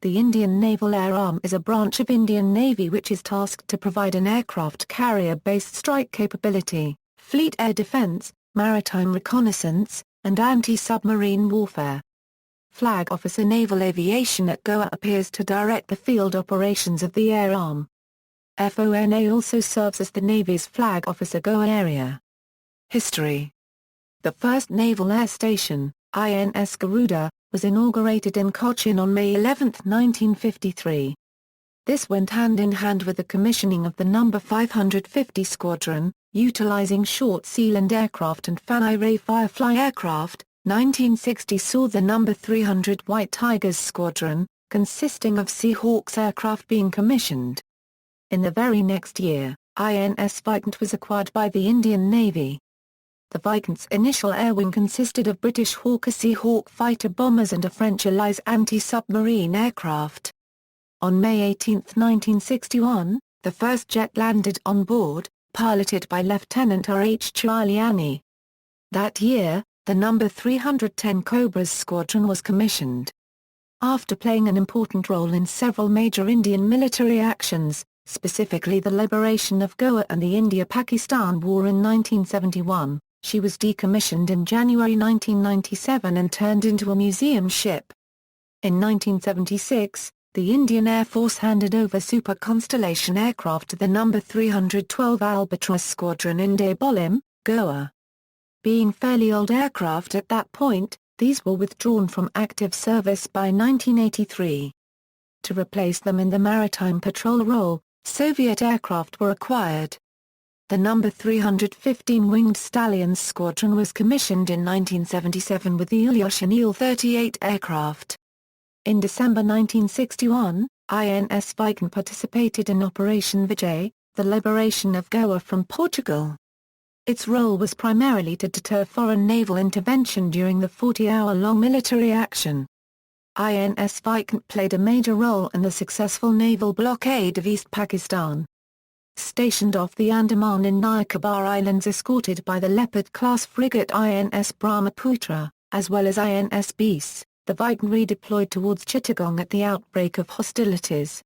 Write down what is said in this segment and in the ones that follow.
The Indian Naval Air Arm is a branch of Indian Navy which is tasked to provide an aircraft carrier-based strike capability, fleet air defense, maritime reconnaissance, and anti-submarine warfare. Flag Officer Naval Aviation at Goa appears to direct the field operations of the Air Arm. FONA also serves as the Navy's Flag Officer Goa area. History. The first Naval Air Station, INS Garuda, was inaugurated in Cochin on May 11, 1953. This went hand in hand with the commissioning of the No. 550 Squadron, utilizing short Sealand aircraft and Fanny Ray Firefly aircraft. 1960 saw the No. 300 White Tigers Squadron, consisting of Seahawks aircraft being commissioned. In the very next year, INS Vikant was acquired by the Indian Navy. The Vikant's initial air wing consisted of British Hawker Seahawk fighter bombers and a French Elise anti-submarine aircraft. On May 18, 1961, the first jet landed on board, piloted by Lieutenant R. H. Chaliani. That year, the No. 310 Cobras Squadron was commissioned. After playing an important role in several major Indian military actions, specifically the liberation of Goa and the India-Pakistan War in 1971, she was decommissioned in January 1997 and turned into a museum ship. In 1976, the Indian Air Force handed over Super Constellation aircraft to the No. 312 Albatross Squadron in Dabolim, Goa. Being fairly old aircraft at that point, these were withdrawn from active service by 1983. To replace them in the maritime patrol role, Soviet aircraft were acquired. The No. 315 Winged Stallions Squadron was commissioned in 1977 with the Ilyushin Il-38 aircraft. In December 1961, INS Vikant participated in Operation Vijay, the liberation of Goa from Portugal. Its role was primarily to deter foreign naval intervention during the 40-hour-long military action. INS Vikant played a major role in the successful naval blockade of East Pakistan. Stationed off the Andaman and Nicobar Islands escorted by the Leopard-class frigate INS Brahmaputra, as well as INS Beas, the Vikant redeployed towards Chittagong at the outbreak of hostilities.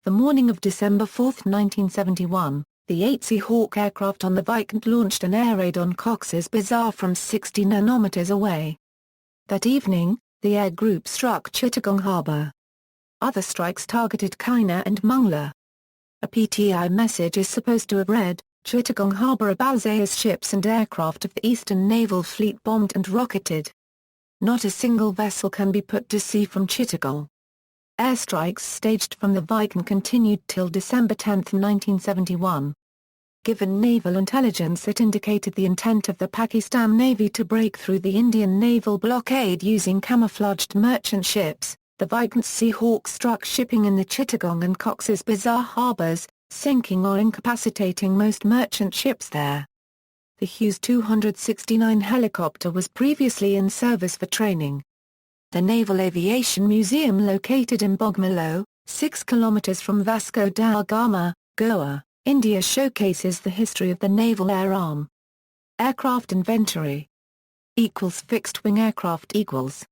The morning of December 4, 1971, the 8 Seahawk aircraft on the Vikant launched an air raid on Cox's Bazar from 60 nanometers away. That evening, the air group struck Chittagong Harbor. Other strikes targeted Kaina and Mungla. A PTI message is supposed to have read, Chittagong Harbor Abalza's ships and aircraft of the Eastern Naval Fleet bombed and rocketed. Not a single vessel can be put to sea from Chittagong. Airstrikes staged from the Vikant continued till December 10, 1971. Given naval intelligence that indicated the intent of the Pakistan Navy to break through the Indian naval blockade using camouflaged merchant ships, the Vikant's Seahawk struck shipping in the Chittagong and Cox's Bazar harbors, sinking or incapacitating most merchant ships there. The Hughes 269 helicopter was previously in service for training. The Naval Aviation Museum located in Bogmalo, 6 kilometers from Vasco da Gama, Goa, India showcases the history of the Naval Air Arm. Aircraft inventory equals fixed-wing aircraft equals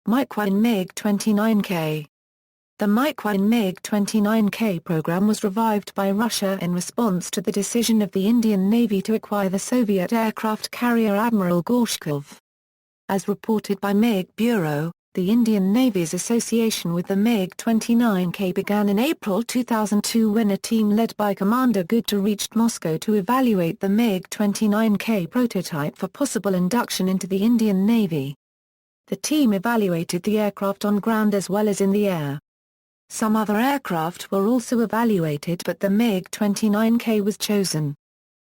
Mikoyan MiG-29K. The Mikoyan MiG-29K program was revived by Russia in response to the decision of the Indian Navy to acquire the Soviet aircraft carrier Admiral Gorshkov. As reported by MiG Bureau, the Indian Navy's association with the MiG-29K began in April 2002 when a team led by Commander Gupta reached Moscow to evaluate the MiG-29K prototype for possible induction into the Indian Navy. The team evaluated the aircraft on ground as well as in the air. Some other aircraft were also evaluated but the MiG-29K was chosen.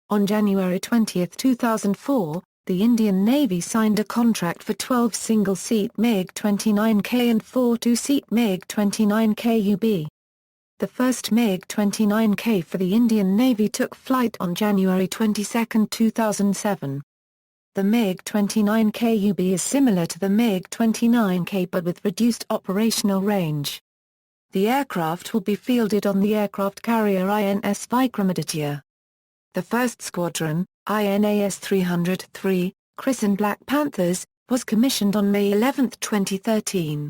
On January 20, 2004, the Indian Navy signed a contract for 12 single-seat MiG-29K and 4 two-seat MiG-29K UB. The first MiG-29K for the Indian Navy took flight on January 22, 2007. The MiG-29K UB is similar to the MiG-29K but with reduced operational range. The aircraft will be fielded on the aircraft carrier INS Vikramaditya. The first squadron, INAS 303, christened Black Panthers, was commissioned on May 11, 2013.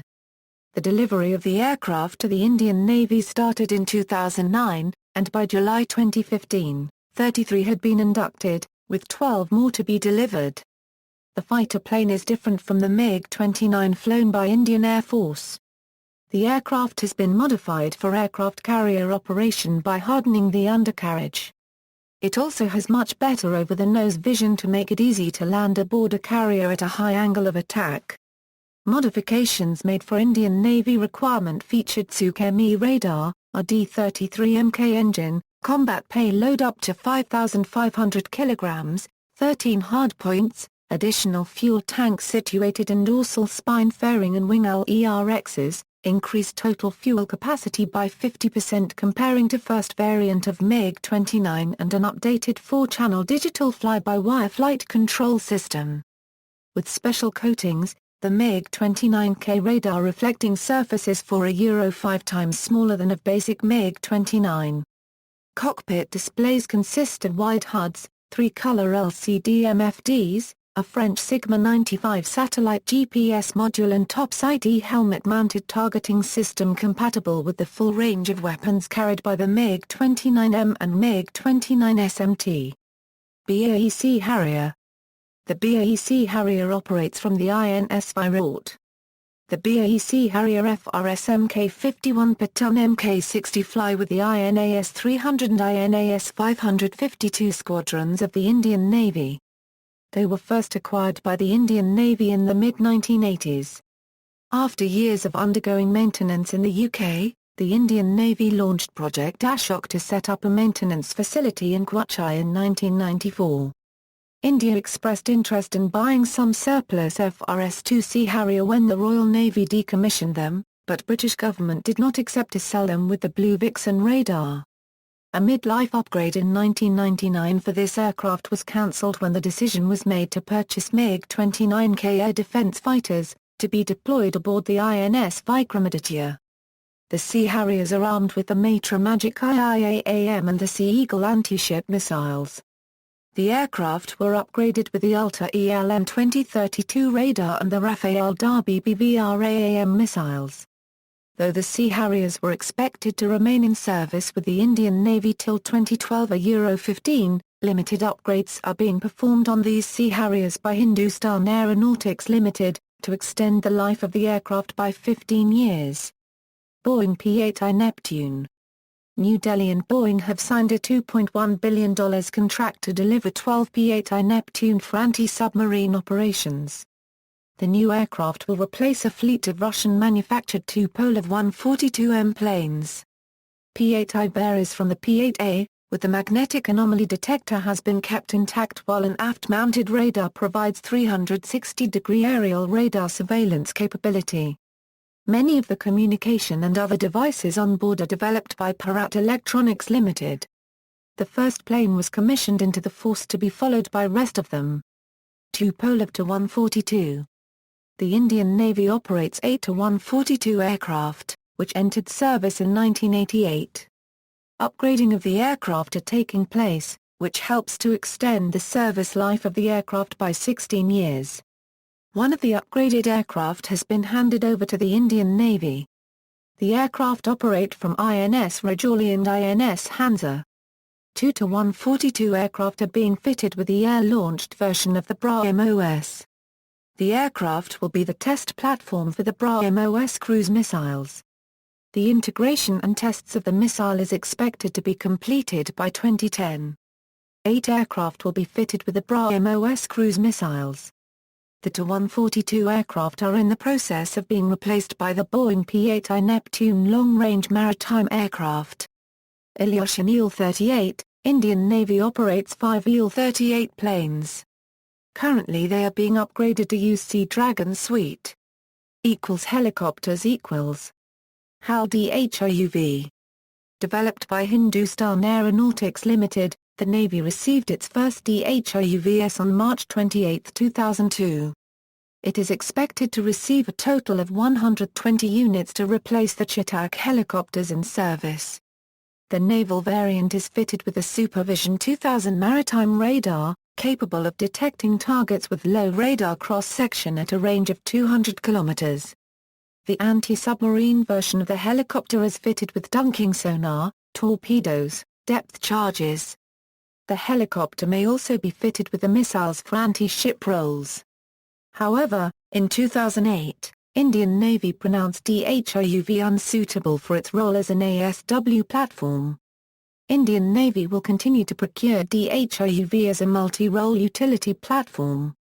The delivery of the aircraft to the Indian Navy started in 2009, and by July 2015, 33 had been inducted, with 12 more to be delivered. The fighter plane is different from the MiG-29 flown by Indian Air Force. The aircraft has been modified for aircraft carrier operation by hardening the undercarriage. It also has much better over-the-nose vision to make it easy to land aboard a carrier at a high angle of attack. Modifications made for Indian Navy requirement featured Sukhoi radar, a D-33 Mk engine, combat payload up to 5,500 kilograms, 13 hardpoints, additional fuel tanks situated in dorsal spine fairing and wing LERXs, increased total fuel capacity by 50% comparing to first variant of MiG-29 and an updated 4-channel digital fly-by-wire flight control system. With special coatings, the MiG-29K radar reflecting surface is Euro 5 times smaller than of basic MiG-29. Cockpit displays consist of wide HUDs, 3-color LCD MFDs, a French Sigma 95 satellite GPS module and topside helmet-mounted targeting system compatible with the full range of weapons carried by the MiG-29M and MiG-29 SMT. Bae Sea Harrier. The Bae Sea Harrier operates from the INS Virat. The Bae Sea Harrier FRS Mk-51 per ton Mk-60 fly with the INAS 300 and INAS 552 squadrons of the Indian Navy. They were first acquired by the Indian Navy in the mid-1980s. After years of undergoing maintenance in the UK, the Indian Navy launched Project Ashok to set up a maintenance facility in Kochi in 1994. India expressed interest in buying some surplus FRS-2 Sea Harrier when the Royal Navy decommissioned them, but British government did not accept to sell them with the Blue Vixen radar. A mid-life upgrade in 1999 for this aircraft was cancelled when the decision was made to purchase MiG-29K air defence fighters, to be deployed aboard the INS Vikramaditya. The Sea Harriers are armed with the Matra Magic IIAAM and the Sea Eagle anti-ship missiles. The aircraft were upgraded with the Ultra ELM 2032 radar and the Rafael Darby BBRAAM missiles. Though the Sea Harriers were expected to remain in service with the Indian Navy till 2012 Euro 15, limited upgrades are being performed on these Sea Harriers by Hindustan Aeronautics Limited, to extend the life of the aircraft by 15 years. Boeing P-8 I Neptune. New Delhi and Boeing have signed a $2.1 billion contract to deliver 12 P-8 I Neptune for anti-submarine operations. The new aircraft will replace a fleet of Russian-manufactured Tupolev 142M planes. P-8I varies from the P-8A, with the magnetic anomaly detector has been kept intact while an aft-mounted radar provides 360-degree aerial radar surveillance capability. Many of the communication and other devices on board are developed by Bharat Electronics Limited. The first plane was commissioned into the force to be followed by rest of them. Tupolev Tu-142. The Indian Navy operates 8 Tu-142 aircraft, which entered service in 1988. Upgrading of the aircraft are taking place, which helps to extend the service life of the aircraft by 16 years. One of the upgraded aircraft has been handed over to the Indian Navy. The aircraft operate from INS Rajouri and INS Hansa. 2 Tu-142 aircraft are being fitted with the air-launched version of the BrahMos. The aircraft will be the test platform for the BrahMos cruise missiles. The integration and tests of the missile is expected to be completed by 2010. 8 aircraft will be fitted with the BrahMos cruise missiles. The Tu-142 aircraft are in the process of being replaced by the Boeing P-8 I Neptune long-range maritime aircraft. Ilyushin Il-38, Indian Navy operates 5 Il-38 planes. Currently they are being upgraded to use Sea Dragon suite. Helicopters HAL DHIUV. Developed by Hindustan Aeronautics Limited, the Navy received its first DHIUVs on March 28, 2002. It is expected to receive a total of 120 units to replace the Chetak helicopters in service. The naval variant is fitted with the Supervision 2000 maritime radar, capable of detecting targets with low radar cross-section at a range of 200 kilometers. The anti-submarine version of the helicopter is fitted with dunking sonar, torpedoes, depth charges. The helicopter may also be fitted with the missiles for anti-ship roles. However, in 2008, Indian Navy pronounced DHIUV unsuitable for its role as an ASW platform. Indian Navy will continue to procure DHIUV as a multi-role utility platform.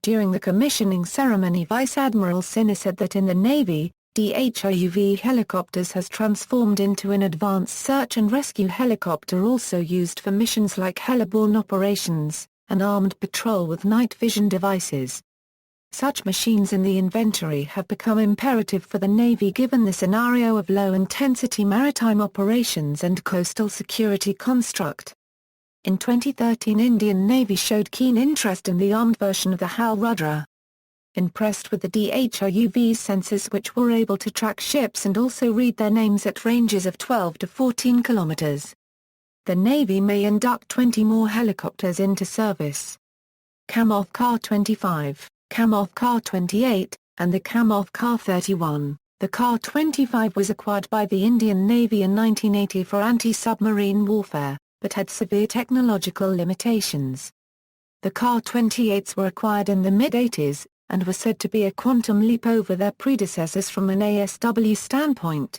During the commissioning ceremony, Vice Admiral Sinha said that in the Navy, DHIUV helicopters has transformed into an advanced search and rescue helicopter also used for missions like heliborne operations, and armed patrol with night vision devices. Such machines in the inventory have become imperative for the Navy given the scenario of low-intensity maritime operations and coastal security construct. In 2013, Indian Navy showed keen interest in the armed version of the HAL Rudra. Impressed with the DHIUV's sensors which were able to track ships and also read their names at ranges of 12 to 14 kilometers. The Navy may induct 20 more helicopters into service. Kamoth Ka-25, Kamoth Ka-28, and the Kamoth Ka-31. The Ka-25 was acquired by the Indian Navy in 1980 for anti-submarine warfare, but had severe technological limitations. The Ka-28s were acquired in the mid-80s, and were said to be a quantum leap over their predecessors from an ASW standpoint.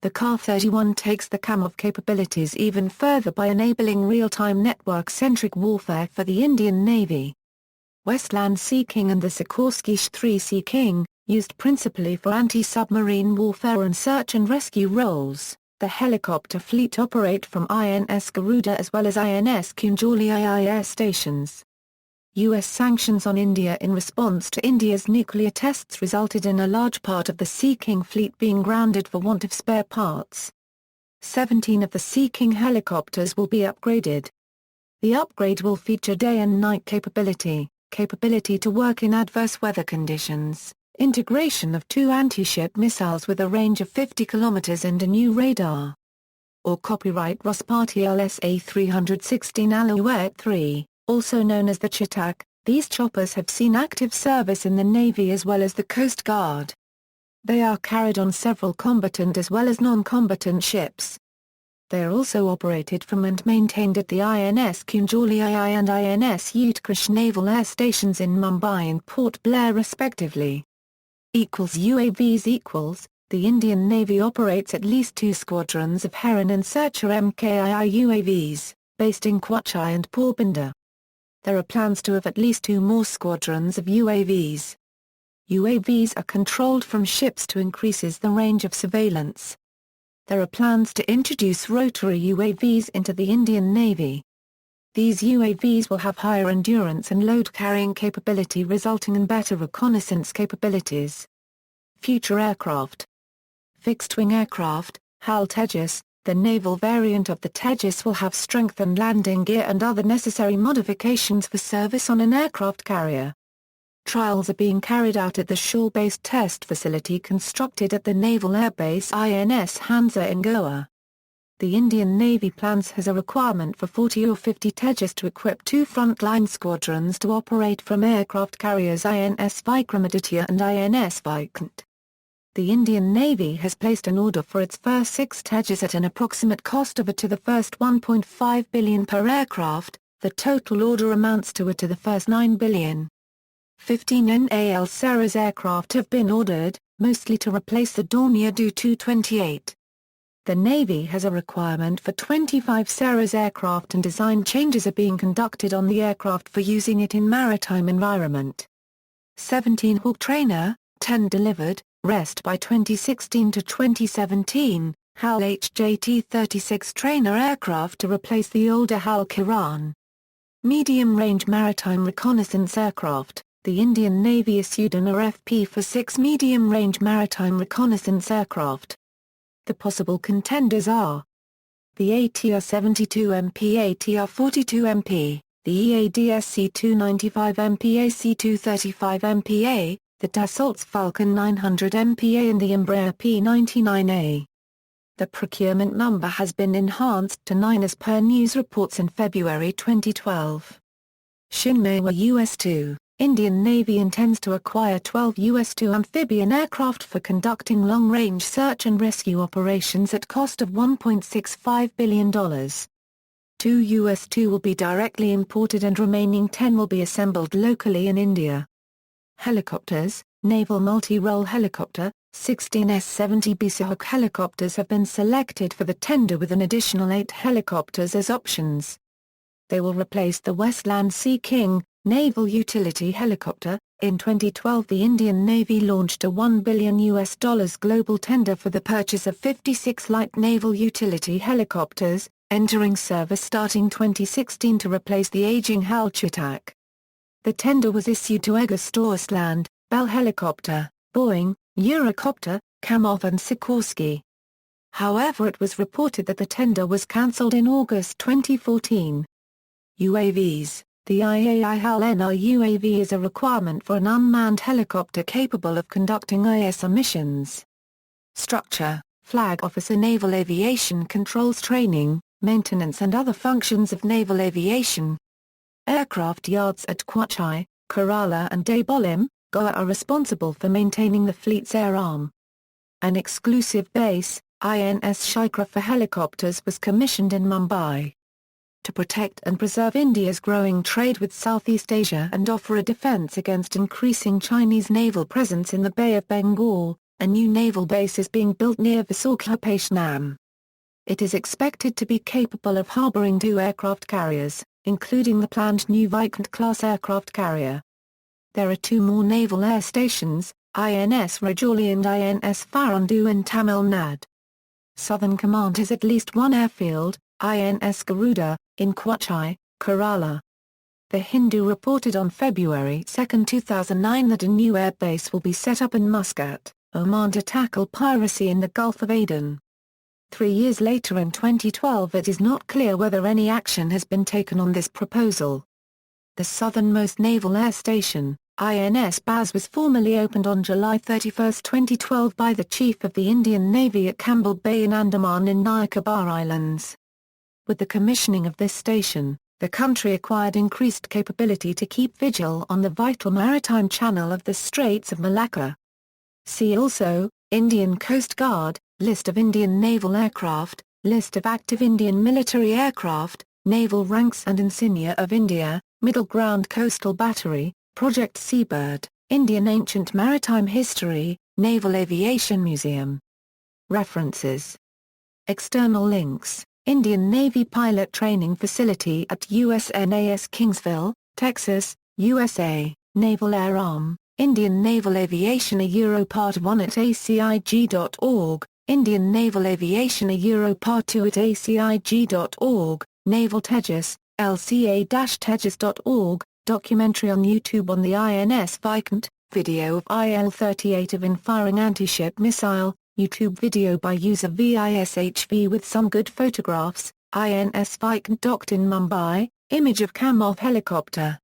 The Ka-31 takes the Kamoth capabilities even further by enabling real-time network-centric warfare for the Indian Navy. Westland Sea King and the Sikorsky Sh-3 Sea King, used principally for anti-submarine warfare and search and rescue roles. The helicopter fleet operate from INS Garuda as well as INS Kunjali air stations. U.S. sanctions on India in response to India's nuclear tests resulted in a large part of the Sea King fleet being grounded for want of spare parts. 17 of the Sea King helicopters will be upgraded. The upgrade will feature day and night capability to work in adverse weather conditions, integration of 2 anti-ship missiles with a range of 50 km and a new radar. Or copyright Rospati LSA 316 Alouette 3. Also known as the Chetak, these choppers have seen active service in the Navy as well as the Coast Guard. They are carried on several combatant as well as non-combatant ships. They are also operated from and maintained at the INS Kunjali and INS Utkarsh naval air stations in Mumbai and Port Blair respectively. UAVs The Indian Navy operates at least 2 squadrons of Heron and Searcher MKII UAVs, based in Kochi and Porbandar. There are plans to have at least 2 more squadrons of UAVs. UAVs are controlled from ships to increases the range of surveillance. There are plans to introduce rotary UAVs into the Indian Navy. These UAVs will have higher endurance and load-carrying capability resulting in better reconnaissance capabilities. Future aircraft. Fixed-wing aircraft, Hal Tejas. The naval variant of the Tejas will have strengthened landing gear and other necessary modifications for service on an aircraft carrier. Trials are being carried out at the shore-based test facility constructed at the Naval Air Base INS Hansa in Goa. The Indian Navy plans has a requirement for 40 or 50 Tejas to equip 2 frontline squadrons to operate from aircraft carriers INS Vikramaditya and INS Vikant. The Indian Navy has placed an order for its first 6 Tejas at an approximate cost of to the first 1.5 billion per aircraft. The total order amounts to the first 9 billion. 15 NAL Saras aircraft have been ordered, mostly to replace the Dornier Do-228. The Navy has a requirement for 25 Saras aircraft and design changes are being conducted on the aircraft for using it in maritime environment. 17 Hawk Trainer, 10 delivered, rest by 2016 to 2017, HAL HJT-36 trainer aircraft to replace the older HAL Kiran. Medium-range maritime reconnaissance aircraft. The Indian Navy issued an RFP for 6 medium-range maritime reconnaissance aircraft. The possible contenders are the ATR-72MP, ATR-42MP, the EADS C-295 MPA, C-235 MPA, the Dassault's Falcon 900 MPA and the Embraer P-99A. The procurement number has been enhanced to 9 as per news reports in February 2012. Shinmewa US-2. Indian Navy intends to acquire 12 US-2 amphibian aircraft for conducting long-range search and rescue operations at cost of $1.65 billion. 2 US-2 will be directly imported and remaining 10 will be assembled locally in India. Helicopters, Naval Multi-Role Helicopter, 16 S-70 Bae Sea Harrier helicopters have been selected for the tender with an additional 8 helicopters as options. They will replace the Westland Sea King, Naval Utility Helicopter. In 2012, the Indian Navy launched a $1 billion global tender for the purchase of 56 light naval utility helicopters, entering service starting 2016 to replace the aging Hal Tejas. The tender was issued to Agusta-Westland, Bell Helicopter, Boeing, Eurocopter, Kamov and Sikorsky. However, it was reported that the tender was cancelled in August 2014. UAVs. The IAI HAL-NR UAV is a requirement for an unmanned helicopter capable of conducting ISR missions. Structure. Flag Officer Naval Aviation controls training, maintenance and other functions of naval aviation. Aircraft yards at Kochi, Kerala and Dabolim, Goa are responsible for maintaining the fleet's air arm. An exclusive base, INS Shikra for helicopters was commissioned in Mumbai. To protect and preserve India's growing trade with Southeast Asia and offer a defense against increasing Chinese naval presence in the Bay of Bengal, a new naval base is being built near Visakhapatnam. It is expected to be capable of harboring 2 aircraft carriers, including the planned new Vikant-class aircraft carrier. There are 2 more naval air stations, INS Rajoli and INS Farundu in Tamil Nadu. Southern Command has at least 1 airfield, INS Garuda, in Kochi, Kerala. The Hindu reported on February 2, 2009 that a new air base will be set up in Muscat, Oman to tackle piracy in the Gulf of Aden. 3 years later in 2012 it is not clear whether any action has been taken on this proposal. The southernmost naval air station, INS Baz, was formally opened on July 31, 2012 by the Chief of the Indian Navy at Campbell Bay in Andaman in Nicobar Islands. With the commissioning of this station, the country acquired increased capability to keep vigil on the vital maritime channel of the Straits of Malacca. See also, Indian Coast Guard, List of Indian naval aircraft, List of active Indian military aircraft, Naval ranks and insignia of India, Middle Ground Coastal Battery, Project Seabird, Indian Ancient Maritime History, Naval Aviation Museum. References. External links. Indian Navy Pilot Training Facility at USNAS Kingsville, Texas, USA, Naval Air Arm, Indian Naval Aviation a Euro Part 1 at acig.org, Indian Naval Aviation a Euro Part 2 at acig.org, Naval Tejas, lca-tejas.org, documentary on YouTube on the INS Vikant, video of IL-38 of firing anti-ship missile, YouTube video by user VISHV with some good photographs, INS Vikant docked in Mumbai, image of Kamov helicopter.